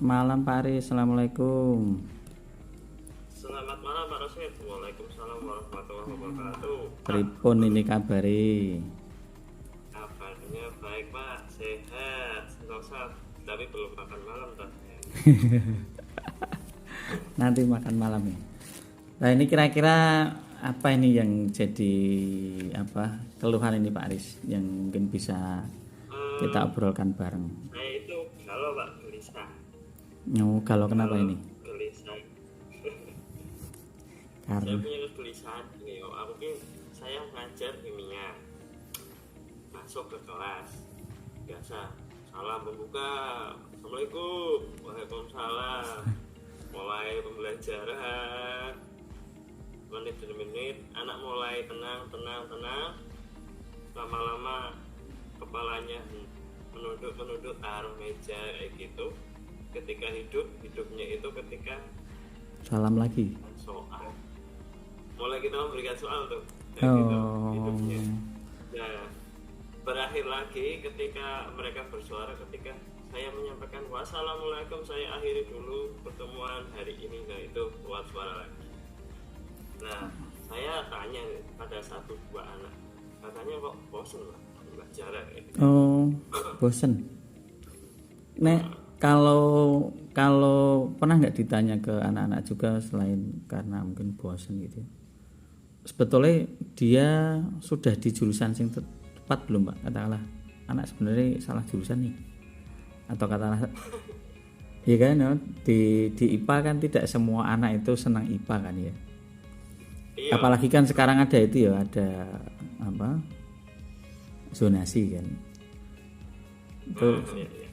malam Pak Aris, Assalamualaikum. Selamat malam Pak Rosid. Waalaikumsalam warahmatullahi wabarakatuh. Pripun ini kabari? Kabarnya baik Pak, sehat, sentosa, tapi belum makan malam tadi. Nanti makan malam ya. Nah ini kira-kira apa ini yang jadi keluhan ini Pak Aris yang mungkin bisa kita obrolkan bareng. Nah itu kalau Pak gelisah. Kalau kenapa ini? Gelisah. Karena Saya punya kegelisahan ini. Saya ngajar kimia, masuk ke kelas, biasa salam pembuka, assalamualaikum, waalaikumsalam, mulai pembelajaran, menit demi menit, anak mulai tenang, lama-lama kepalanya menunduk taruh meja kayak gitu. Ketika hidupnya itu ketika salam lagi. soal, mulai kita memberikan soal tuh kayak Oh. gitu hidupnya. Nah, berakhir lagi ketika mereka bersuara, ketika saya menyampaikan wassalamualaikum, saya akhiri dulu pertemuan hari ini. Nah itu keluar suara lagi. Nah saya tanya pada satu dua anak, katanya kok bosen lah belajar kayak gitu. Oh, bosen. Nek kalau pernah nggak ditanya ke anak-anak juga selain karena mungkin bosen gitu. Sebetulnya dia sudah di jurusan yang tepat belum Pak? Katakanlah anak sebenarnya salah jurusan nih. Atau katakanlah ya kan no? di IPA kan tidak semua anak itu senang IPA kan ya. Iya. Apalagi kan sekarang ada itu ya, ada apa? Zonasi kan. Itu Iya, iya.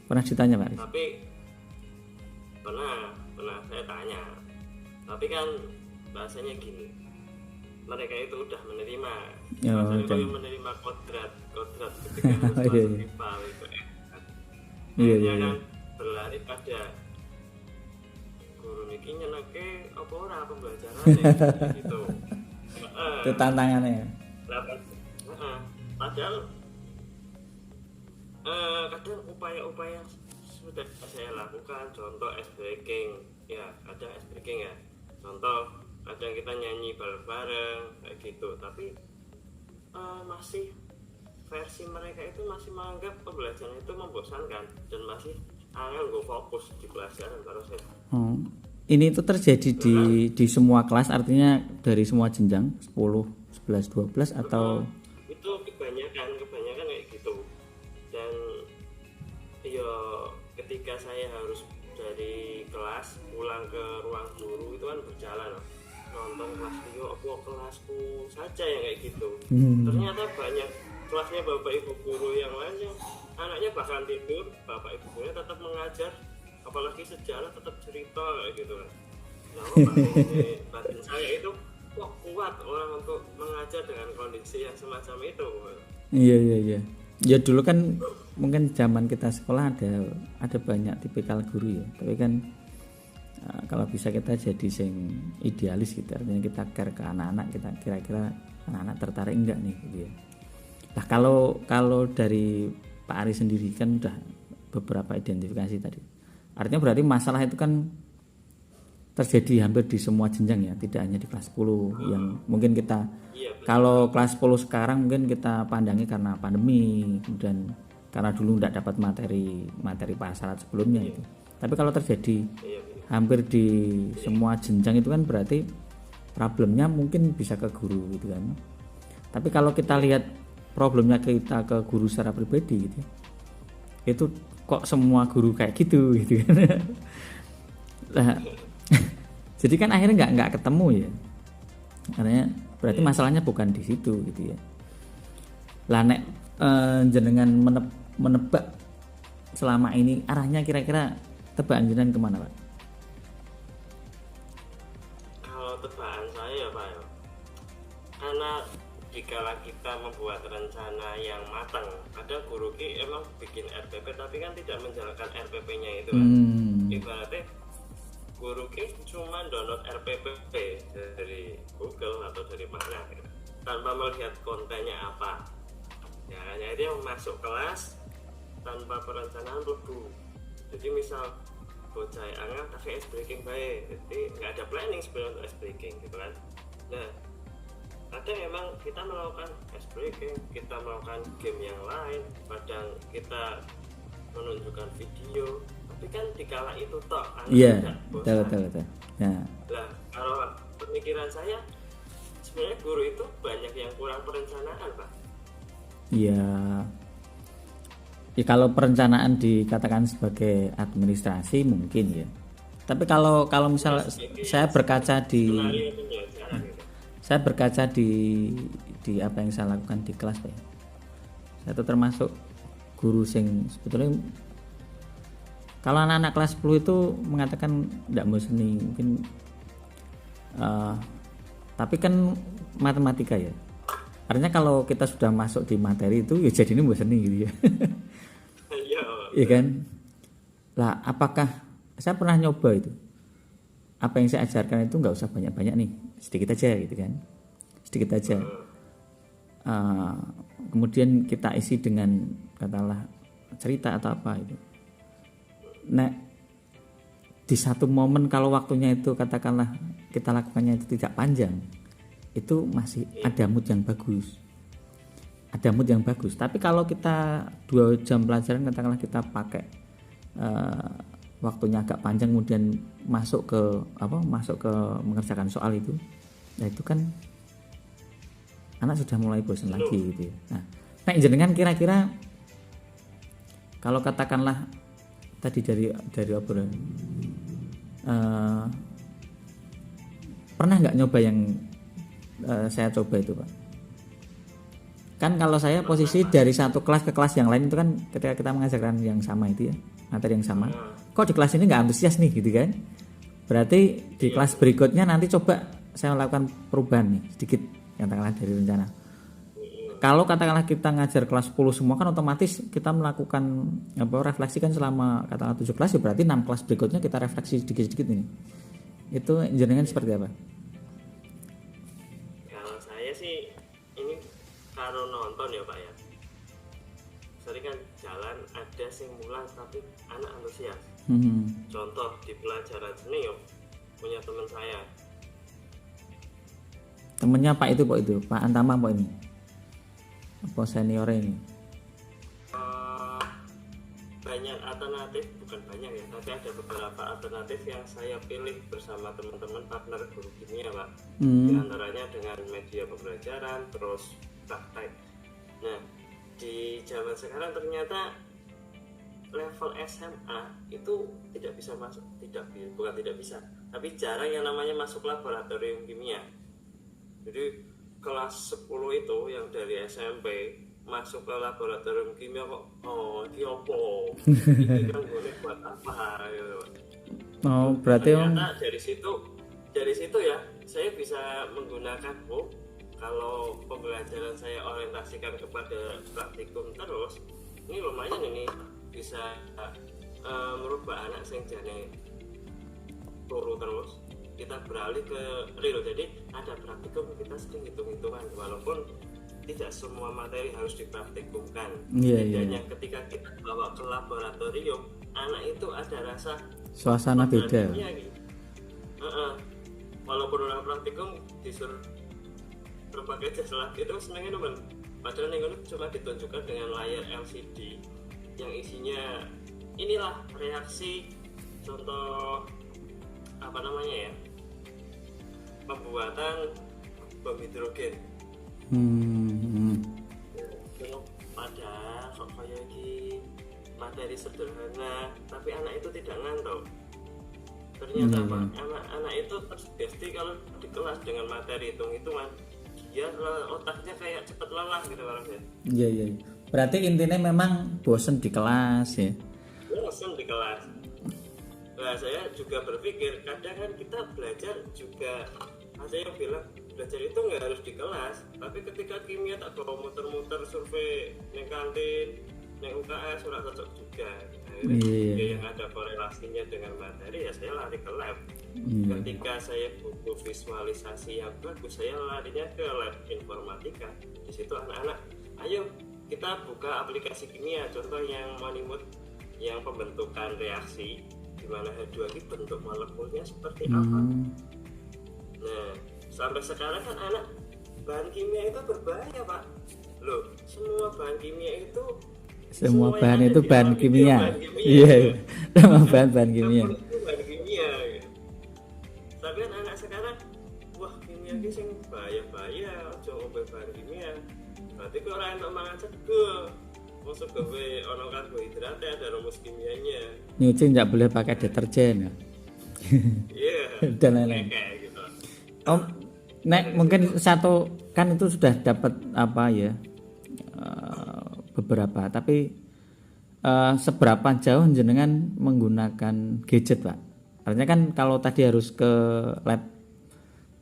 pernah ditanya Pak Aris? Tapi pernah saya tanya, tapi kan bahasanya gini, mereka itu udah menerima, dan menerima kodrat ketika harus masuk Iya. IPA itu Iya, akhirnya iya. kan berlari pada guru niki nyeneke apa ora pembelajarannya gitu. Itu tantangannya ya. Padahal kadang upaya-upaya sudah saya lakukan, contoh ice breaking ya, kadang ice breaking ya, contoh kadang kita nyanyi bareng-bareng kayak gitu, tapi masih versi mereka itu masih menganggap pembelajaran itu membosankan dan masih angel gue fokus di pelajaran baru saya. Oh, ini itu terjadi di semua kelas, artinya dari semua jenjang 10, 11, 12 atau Itu kebanyakan kayak gitu. Dan ya ketika saya harus dari kelas pulang ke ruang guru itu kan berjalan nonton kelas yo apa kelasku saja yang kayak gitu. Ternyata banyak kelasnya bapak ibu guru yang lain yang anaknya bahkan tidur, bapak ibu gurunya tetap mengajar, apalagi sejarah tetap cerita kayak gitu kan. Nah, batin saya itu kok kuat orang untuk mengajar dengan kondisi yang semacam itu. iya. Ya dulu kan mungkin zaman kita sekolah ada banyak tipikal guru ya. Tapi kan kalau bisa kita jadi sing idealis gitu, artinya kita care ke anak-anak, kita kira-kira anak-anak tertarik enggak nih gitu ya. Nah kalau dari Pak Ari sendiri kan udah beberapa identifikasi tadi. Artinya berarti masalah itu kan terjadi hampir di semua jenjang ya, tidak hanya di kelas 10 yang mungkin kita kalau kelas 10 sekarang mungkin kita pandangi karena pandemi dan karena dulu tidak dapat materi prasarat sebelumnya itu. Tapi kalau terjadi hampir di semua jenjang itu kan berarti problemnya mungkin bisa ke guru gitu kan. Tapi kalau kita lihat problemnya kita ke guru secara pribadi gitu, itu kok semua guru kayak gitu kan. Nah, jadi kan akhirnya nggak ketemu ya, karena berarti masalahnya bukan di situ gitu ya. Lah nek jenengan menebak selama ini arahnya kira-kira tebakan jenengan kemana Pak? Kalau tebakan saya Pak ya, karena dikala kita membuat rencana yang matang, ada guru ki emang bikin RPP tapi kan tidak menjalankan RPP-nya itu kan. Ibaratnya guru ki cuma download RPP dari Google atau dari mana gitu, tanpa melihat kontennya apa. Ya hanya dia masuk kelas tanpa perencanaan lebu. Jadi misal bocah angin pakai ice breaking baik, jadi nggak ada planning sebenarnya untuk ice breaking gitu kan. Nah kadang memang kita melakukan ice breaking, kita melakukan game yang lain, kadang kita menunjukkan video, tapi kan dikala itu toh anak tidak bosan. Betul. Nah, Lah kalau pemikiran saya sebenarnya guru itu banyak yang kurang perencanaan Pak. ya kalau perencanaan dikatakan sebagai administrasi mungkin ya. Tapi kalau misal saya berkaca di saya berkaca di apa yang saya lakukan di kelas Pak. Saya itu termasuk guru sing sebetulnya kalau anak-anak kelas 10 itu mengatakan tidak mau seni mungkin tapi kan matematika ya. Artinya kalau kita sudah masuk di materi itu ya jadi ini mau seni gitu ya. Iya kan? Lah apakah saya pernah nyoba itu? Apa yang saya ajarkan itu nggak usah banyak-banyak nih, sedikit aja gitu kan? Sedikit aja. Kemudian kita isi dengan katakanlah cerita atau apa itu. Nah, di satu momen kalau waktunya itu katakanlah kita lakukannya itu tidak panjang, itu masih ada mood yang bagus. Ada mood yang bagus. Tapi kalau kita 2 jam pelajaran katakanlah kita pakai waktunya agak panjang kemudian masuk ke mengerjakan soal itu, nah itu kan anak sudah mulai bosan lagi gitu ya. Nah jenengan kira-kira kalau katakanlah tadi dari obrolan pernah nggak nyoba yang saya coba itu Pak? Kan kalau saya posisi dari satu kelas ke kelas yang lain itu kan ketika kita mengajarkan yang sama itu ya, materi yang sama, kok di kelas ini nggak antusias nih gitu kan, berarti di kelas berikutnya nanti coba saya melakukan perubahan nih sedikit katakanlah dari rencana. Kalau katakanlah kita ngajar kelas 10 semua kan otomatis kita melakukan refleksi kan selama katakanlah 7 kelas ya, berarti 6 kelas berikutnya kita refleksi sedikit-sedikit ini. Itu jenengan seperti apa? Kalau saya sih ini karo nonton ya Pak ya. Sering kan jalan ada sing mulang tapi anak antusias. Contoh di pelajaran seni yo punya teman saya. Temennya Pak itu Pak Antama Pak ini. Apa senior ini? Banyak alternatif, bukan banyak ya, tapi ada beberapa alternatif yang saya pilih bersama teman-teman partner guru kimia Pak. Di antaranya dengan media pembelajaran, terus praktek. Nah, di zaman sekarang ternyata level SMA itu tidak bisa masuk, bukan tidak bisa, tapi jarang yang namanya masuk laboratorium kimia. Jadi kelas 10 itu yang dari SMP masuk ke laboratorium kimia kok ini apa? Ini kan boleh buat apa gitu. Oh, berarti ternyata dari situ ya saya bisa menggunakan kalau pembelajaran saya orientasikan kepada praktikum terus, ini lumayan ini bisa merubah anak sing jane turu terus kita beralih ke real. Jadi ada praktikum kita sering hitung-hitungan walaupun tidak semua materi harus dipraktikumkan. Bedanya ketika kita bawa ke laboratorium, anak itu ada rasa suasana beda. Gitu. Walaupun orang praktikum disuruh berbagai jas lagi itu senangnya teman. Padahal yang cuma ditunjukkan dengan layar LCD yang isinya inilah reaksi contoh apa namanya ya, pembuatan bom hidrogen. Padahal kok kayak ini materi sederhana, tapi anak itu tidak ngantuk. Ternyata anak itu tersugesti kalau di kelas dengan materi hitung-hitungan, dia otaknya kayak cepat lelah gitu orangnya. Iya. Berarti intinya memang bosen di kelas ya. Bosen di kelas. Nah, saya juga berpikir kadang kan kita belajar juga, saya bilang belajar itu nggak harus di kelas, tapi ketika kimia tak bawa muter-muter survei neng kantin, neng UKS sudah cocok juga. Yang ada korelasinya dengan materi ya saya lari ke lab. Ketika saya butuh visualisasi yang bagus, saya larinya ke lab informatika. Di situ anak-anak, ayo kita buka aplikasi kimia, contoh yang Monimut yang pembentukan reaksi di mana H2 itu bentuk molekulnya seperti apa. Nah, sampai sekarang kan anak bahan kimia itu berbahaya, Pak. Loh, semua bahan kimia itu Semua bahan itu bahan bahan kimia. kimia. Iya. Sama bahan kimia. Bahan kimia. Gitu. Tapi kan anak sekarang, wah kimia ki sing bahaya-bahaya, aja ngombe bahan kimia. Berarti kok ora enak mangan sego. Masuk gawe ono karbohidrat ada rumus kimianya. Nyuci nggak boleh pakai deterjen ya. Iya. Dan lain-lain. Kayak gitu. Om, mungkin satu kan itu sudah dapat apa ya beberapa, tapi seberapa jauh jenengan menggunakan gadget, Pak? Artinya kan kalau tadi harus ke lab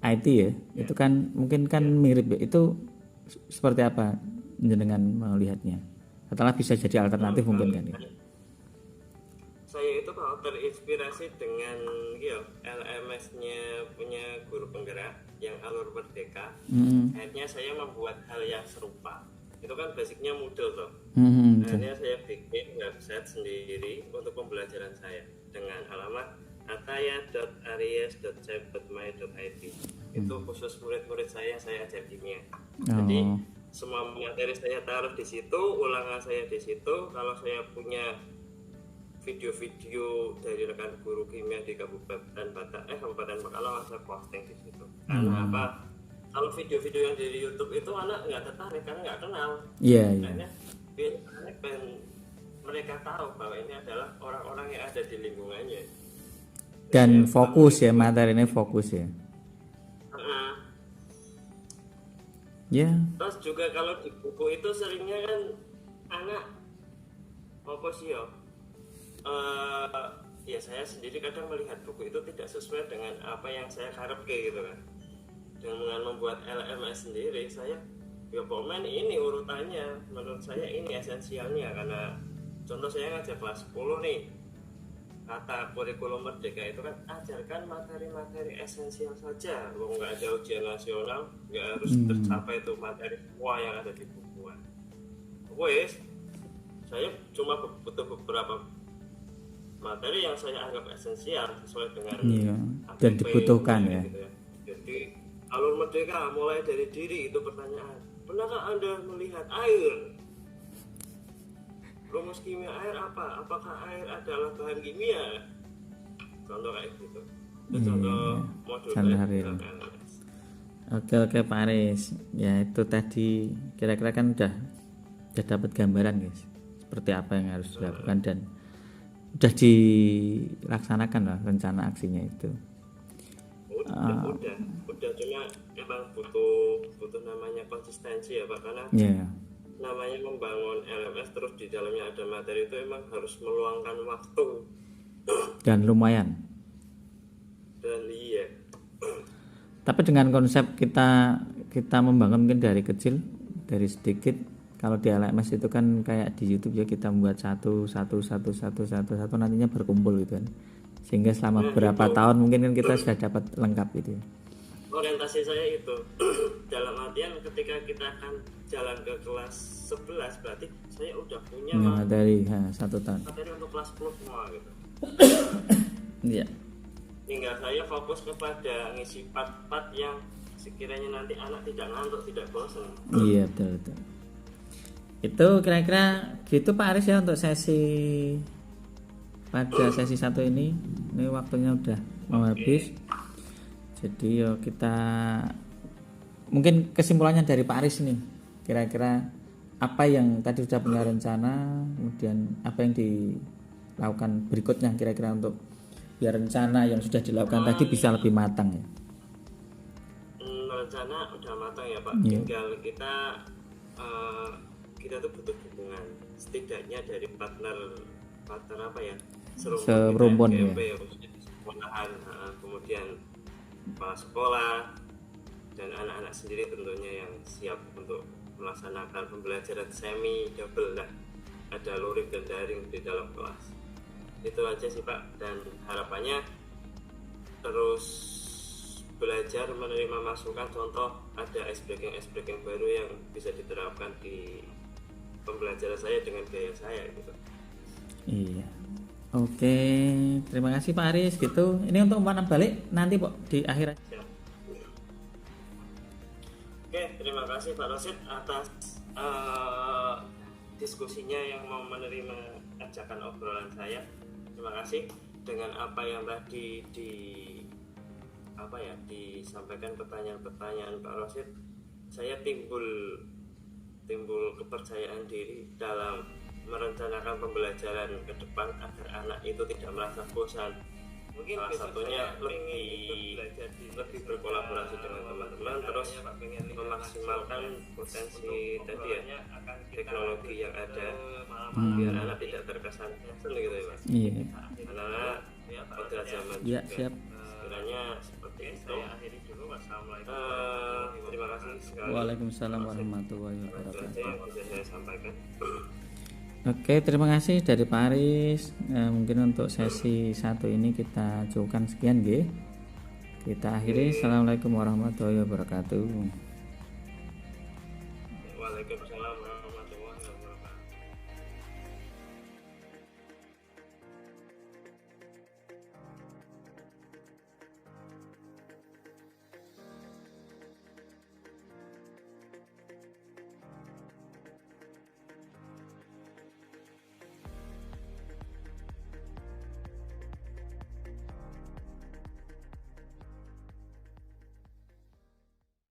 IT ya, itu kan mungkin kan mirip ya. Itu seperti apa jenengan melihatnya? Setelah bisa jadi alternatif mungkin kan ya. Saya itu kalau terinspirasi dengan LMS-nya punya guru penggerak yang Alur Merdeka. Akhirnya saya membuat hal yang serupa. Itu kan basicnya Moodle tuh. Akhirnya saya bikin website sendiri untuk pembelajaran saya dengan alamat ataya.aries.cep.my.id. Itu khusus murid-murid saya ajar kimia. Jadi semua materi saya taruh di situ, ulangan saya di situ. Kalau saya punya video-video dari rekan guru kimia di Kabupaten Pekalongan saya posting di situ. Karena apa? Kalau video-video yang dari YouTube itu anak nggak tertarik karena nggak kenal. Iya. Makanya mereka tahu bahwa ini adalah orang-orang yang ada di lingkungannya. Dan fokus ya, materi ini fokus ya. Ya. Terus juga kalau di buku itu seringnya kan anak fokus ya. Ya saya sendiri kadang melihat buku itu tidak sesuai dengan apa yang saya harapkan gitu kan. Dengan membuat LMS sendiri saya ya komen ini urutannya, menurut saya ini esensialnya. Karena contoh saya ngajar kelas 10 nih, kata kurikulum merdeka itu kan ajarkan materi-materi esensial saja. Nggak ada ujian nasional, nggak harus tercapai itu materi semua yang ada di bukuan. Wes saya cuma butuh beberapa materi yang saya anggap esensial sesuai dengan dan dibutuhkan ya. Gitu ya. Jadi Alur Merdeka mulai dari diri itu pertanyaan. Pernahkah Anda melihat air? Rumus kimia air apa? Apakah air adalah bahan kimia? Contoh kayak gitu. Itu contoh modul dari LMS. Oke Pak Aris. Ya itu tadi kira-kira kan udah dapat gambaran guys. Seperti apa yang harus dilakukan dan udah dilaksanakan lah rencana aksinya itu. Udah cuma emang butuh namanya konsistensi ya Pak, karena namanya membangun LMS terus di dalamnya ada materi itu emang harus meluangkan waktu dan lumayan. Dan iya. Tapi dengan konsep kita membangun mungkin dari kecil, dari sedikit. Kalau di LMS itu kan kayak di YouTube ya, kita membuat satu nantinya berkumpul gitu kan. Sehingga selama beberapa tahun mungkin kan kita sudah dapat lengkap gitu ya. Orientasi saya itu dalam artian ketika kita akan jalan ke kelas 11 berarti saya udah punya materi 1 tahun. Materi untuk kelas 10 semua gitu. Iya. Tinggal saya fokus kepada ngisi part-part yang sekiranya nanti anak tidak ngantuk, tidak bosan. Iya betul. Itu kira-kira gitu Pak Aris ya untuk pada sesi 1 ini. Ini waktunya udah mau habis. Jadi yo kita mungkin kesimpulannya dari Pak Aris nih. Kira-kira apa yang tadi sudah punya rencana, kemudian apa yang dilakukan berikutnya kira-kira untuk biar rencana yang sudah dilakukan tadi bisa lebih matang ya. Rencana udah matang ya Pak. Tinggal kita tuh butuh dukungan setidaknya dari partner apa ya, serumpun ya, sekolahan, kemudian kepala sekolah dan anak-anak sendiri tentunya yang siap untuk melaksanakan pembelajaran semi double lah, ada luring dan daring di dalam kelas. Itu aja sih Pak, dan harapannya terus belajar menerima masukan. Contoh ada ice breaking baru yang bisa diterapkan di pembelajaran saya dengan gaya saya gitu. Iya. Oke, terima kasih Pak Aris gitu. Ini untuk umpan balik nanti Pak di akhir. Siap. Oke, terima kasih Pak Rosid atas diskusinya yang mau menerima ajakan obrolan saya. Terima kasih dengan apa yang tadi disampaikan pertanyaan-pertanyaan Pak Rosid. Saya timbul kepercayaan diri dalam merencanakan pembelajaran ke depan agar anak itu tidak merasa bosan. Mungkin salah satunya lebih berkolaborasi dengan teman-teman, terus memaksimalkan potensi tadi ya, teknologi yang ada, biar anak tidak terkesan bosan gitu ya Pak. Iya. Anak pada zaman Ya, juga. siap. Sekiranya seperti itu. Wassalamualaikum. Terima kasih sekali. Waalaikumsalam warahmatullahi Itu aja wabarakatuh. yang bisa saya sampaikan. Oke, terima kasih dari Pak Aris. Mungkin untuk sesi 1 ini kita cukupkan sekian nggih. Kita akhiri. Assalamualaikum warahmatullahi wabarakatuh. Waalaikumsalam.